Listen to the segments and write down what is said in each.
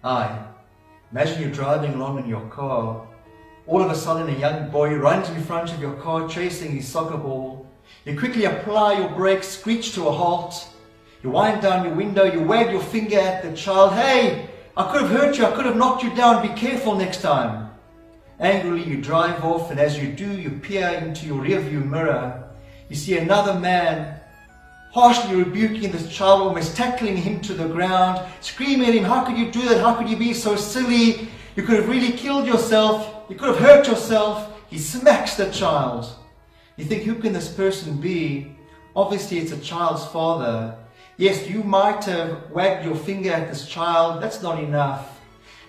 Hi. Imagine you're driving along in your car. All of a sudden a young boy runs in front of your car chasing his soccer ball. You quickly apply your brakes, screech to a halt. You wind down your window, you wave your finger at the child. Hey, I could have hurt you, I could have knocked you down, be careful next time. Angrily you drive off, and as you do, you peer into your rearview mirror. You see another man harshly rebuking this child, almost tackling him to the ground, screaming at him, how could you do that, how could you be so silly, you could have really killed yourself, you could have hurt yourself. He smacks the child. You think, who can this person be? Obviously it's a child's father. Yes, you might have wagged your finger at this child, that's not enough.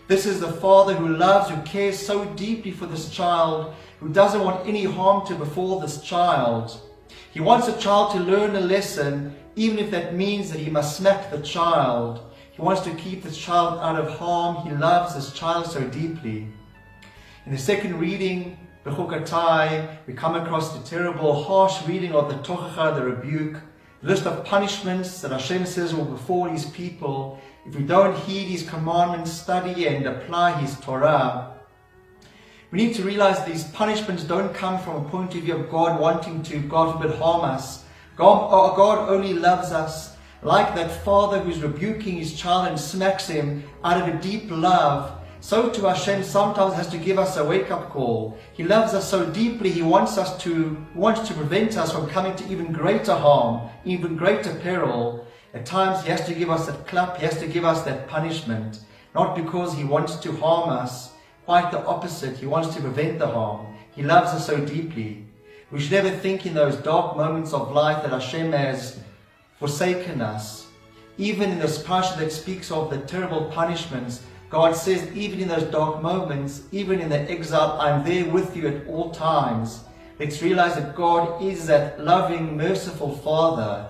This is the father who loves, who cares so deeply for this child, who doesn't want any harm to befall this child. He wants the child to learn a lesson, even if that means that he must smack the child. He wants to keep this child out of harm. He loves this child so deeply. In the second reading, Bechokasai, we come across the terrible, harsh reading of the tochacha, the rebuke, the list of punishments that Hashem says will befall His people if we don't heed His commandments, study and apply His Torah. We need to realize these punishments don't come from a point of view of God wanting to, God forbid, harm us. God only loves us, like that father who's rebuking his child and smacks him out of a deep love. So too Hashem sometimes has to give us a wake-up call. He loves us so deeply, He wants to prevent us from coming to even greater harm, even greater peril. At times He has to give us that clap, He has to give us that punishment, not because He wants to harm us. Quite the opposite, He wants to prevent the harm. He loves us so deeply. We should never think in those dark moments of life that Hashem has forsaken us. Even in this Parshas that speaks of the terrible punishments, God says, even in those dark moments, even in the exile, I'm there with you at all times. Let's realize that God is that loving, merciful Father.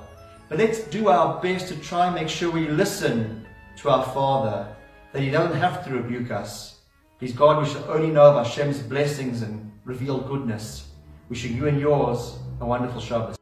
But let's do our best to try and make sure we listen to our Father, that He doesn't have to rebuke us. Please God, we should only know of Hashem's blessings and revealed goodness. Wishing you and yours a wonderful Shabbos.